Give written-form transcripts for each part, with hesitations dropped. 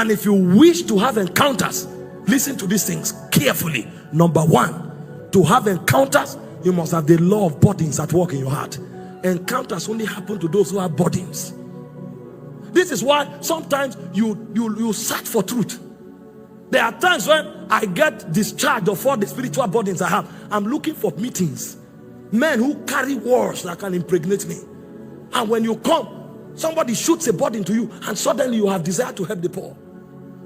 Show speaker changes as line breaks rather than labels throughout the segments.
And if you wish to have encounters, listen to these things carefully. Number one, to have encounters, you must have the law of burdens at work in your heart. Encounters only happen to those who have burdens. This is why sometimes you search for truth. There are times when I get discharged of all the spiritual burdens I have. I'm looking for meetings, men who carry words that can impregnate me. And when you come, somebody shoots a burden to you, and suddenly you have desire to help the poor.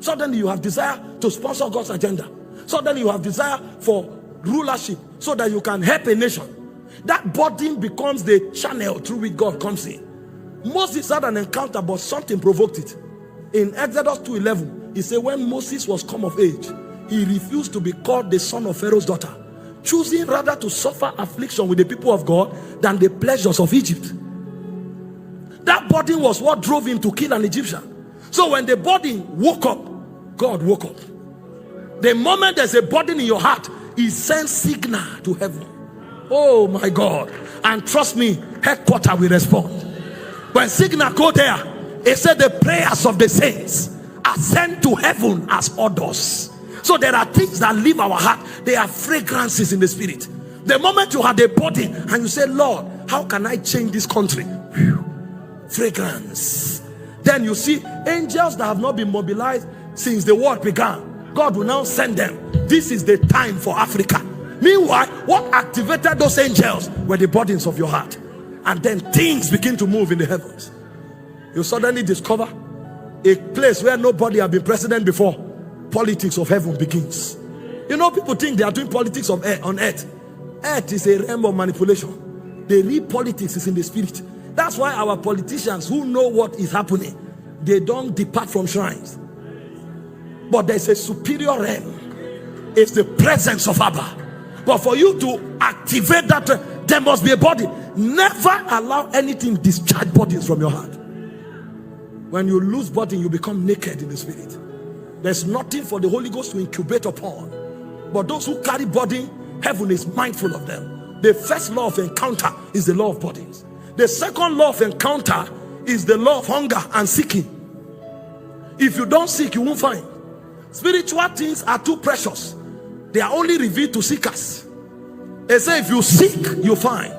Suddenly you have desire to sponsor God's agenda. Suddenly you have desire for rulership so that you can help a nation. That burden becomes the channel through which God comes in. Moses had an encounter, but something provoked it. In Exodus 2:11, he said when Moses was come of age, he refused to be called the son of Pharaoh's daughter, choosing rather to suffer affliction with the people of God than the pleasures of Egypt. That burden was what drove him to kill an Egyptian. So when the burden woke up, God woke up. The moment there's a burden in your heart, he sends signal to heaven. Oh my God. And trust me, headquarters will respond. When signal go there, it said the prayers of the saints are sent to heaven as orders. So there are things that leave our heart. They are fragrances in the spirit. The moment you have a burden and you say, Lord, how can I change this country? Whew. Fragrance. Then you see angels that have not been mobilized since the world began. God will now send them. This is the time for Africa. Meanwhile, what activated those angels were the burdens of your heart. And then things begin to move in the heavens. You suddenly discover a place where nobody has been president before. Politics of heaven begins. You know, people think they are doing politics of earth, on earth. Earth is a realm of manipulation. The real politics is in the spirit. That's why our politicians who know what is happening, they don't depart from shrines. But there's a superior realm. It's the presence of Abba. But for you to activate that, there must be a body. Never allow anything discharge burdens from your heart. When you lose burden, you become naked in the spirit. There's nothing for the Holy Ghost to incubate upon. But those who carry burden, heaven is mindful of them. The first law of encounter is the law of burdens. The second law of encounter is the law of hunger and seeking. If you don't seek, you won't find. Spiritual things are too precious. They are only revealed to seekers. They say if you seek, you find.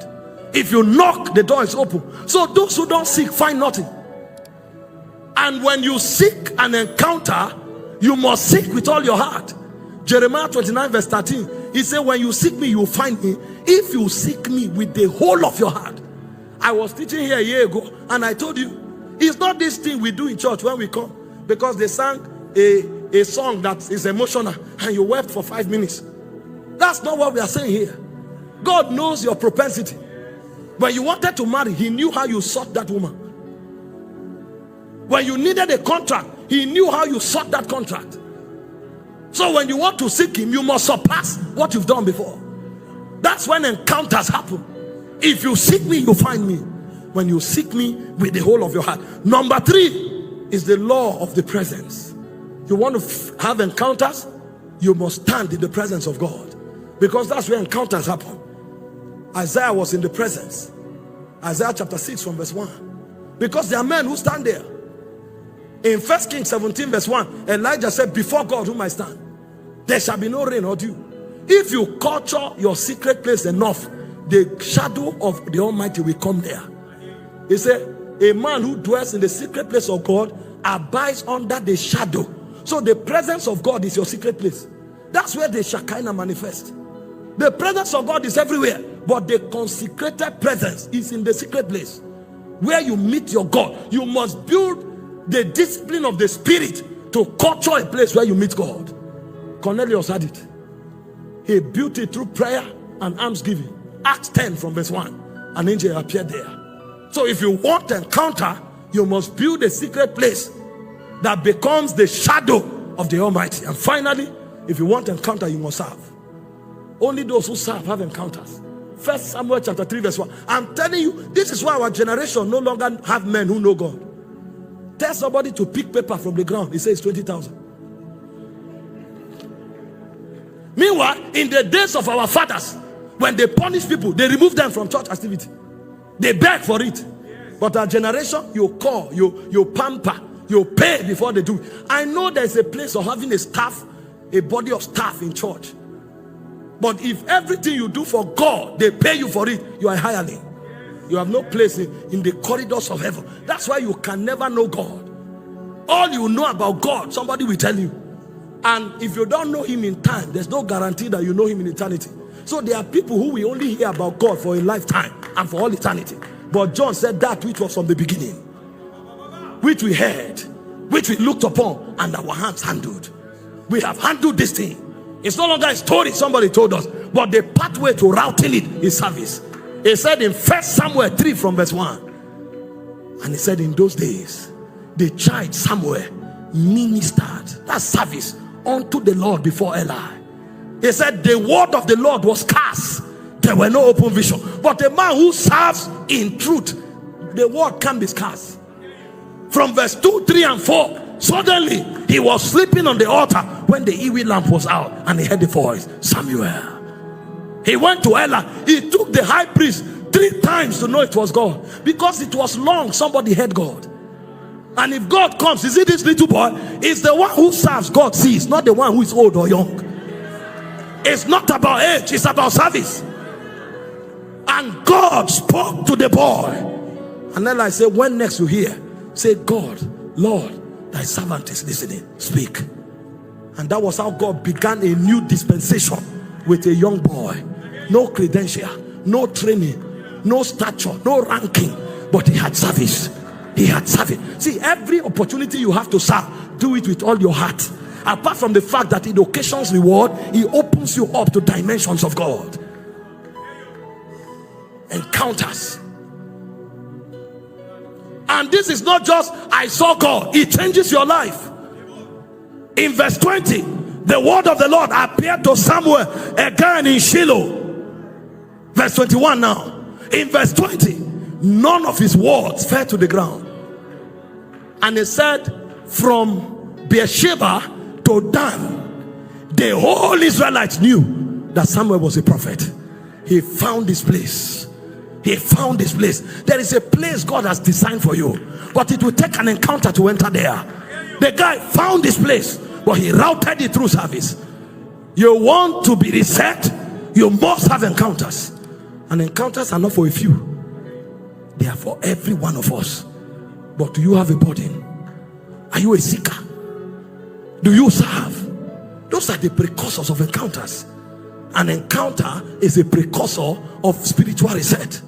If you knock, the door is open. So those who don't seek find nothing. And when you seek an encounter, you must seek with all your heart. Jeremiah 29 verse 13, he said, when you seek me, you will find me. If you seek me with the whole of your heart. I was teaching here a year ago, and I told you, it's not this thing we do in church when we come, because they sang a song that is emotional and you wept for 5 minutes. That's not what we are saying here. God knows your propensity. When you wanted to marry, he knew how you sought that woman. When you needed a contract, he knew how you sought that contract. So when you want to seek him, you must surpass what you've done before. That's when encounters happen. If you seek me, you find me. When you seek me with the whole of your heart. Number 3 is the law of the presence. You want to have encounters, you must stand in the presence of God, because that's where encounters happen. Isaiah was in the presence. Isaiah chapter 6 from verse 1. Because there are men who stand there. In 1 Kings 17 verse 1, Elijah said, before God whom I stand, there shall be no rain or dew. If you culture your secret place enough, the shadow of the Almighty will come there. He said, a man who dwells in the secret place of God abides under the shadow. So the presence of God is your secret place. That's where the Shekinah manifests. The presence of God is everywhere, but the consecrated presence is in the secret place where you meet your God. You must build the discipline of the spirit to culture a place where you meet God. Cornelius had it. He built it through prayer and almsgiving. Acts 10 from verse 1, an angel appeared there. So if you want to encounter, you must build a secret place that becomes the shadow of the Almighty. And finally, if you want to encounter, you must serve. Only those who serve have encounters. 1 Samuel chapter 3 verse 1. I'm telling you, this is why our generation no longer have men who know God. Tell somebody to pick paper from the ground. He says 20,000. Meanwhile, in the days of our fathers, when they punish people, they remove them from church activity. They beg for it. But our generation, you call, you pamper, You pay before they do. I know there's a place of having a staff, a body of staff in church. But if everything you do for God, they pay you for it, you are a hireling. You have no place in the corridors of heaven. That's why you can never know God. All you know about God, somebody will tell you. And if you don't know him in time, there's no guarantee that you know him in eternity. So there are people who will only hear about God for a lifetime and for all eternity. But John said that which was from the beginning, which we heard, which we looked upon, and our hands handled. We have handled this thing. It's no longer a story somebody told us, but the pathway to routing it is service. He said in 1 Samuel 3 from verse 1, and he said in those days the child Samuel ministered, that's service, unto the Lord before Eli. He said the word of the Lord was scarce, there were no open vision. But a man who serves in truth, the word can be scarce. From verse 2, 3 and 4, suddenly he was sleeping on the altar when the Ewe lamp was out, and he heard the voice, Samuel. He went to Eli. He took the high priest 3 times to know it was God, because it was long somebody heard God. And if God comes, is it this little boy? It's the one who serves God sees, not the one who is old or young. It's not about age, it's about service. And God spoke to the boy. And Eli said, when next you hear, say, God, Lord, thy servant is listening, speak. And that was how God began a new dispensation with a young boy. No credential, no training, no stature, no ranking, but he had service. He had service. See, every opportunity you have to serve, do it with all your heart. Apart from the fact that it occasions reward, it opens you up to dimensions of God. Encounters. And this is not just I saw God, it changes your life. In verse 20, the word of the Lord appeared to Samuel again in Shiloh. Verse 21 now. In verse 20, none of his words fell to the ground. And he said, from Beersheba to Dan, the whole Israelites knew that Samuel was a prophet. He found this place. He found this place. There is a place God has designed for you, but it will take an encounter to enter there. The guy found this place, but he routed it through service. You want to be reset, you must have encounters. And encounters are not for a few, they are for every one of us. But do you have a burden? Are you a seeker? Do you serve? Those are the precursors of encounters. An encounter is a precursor of spiritual reset.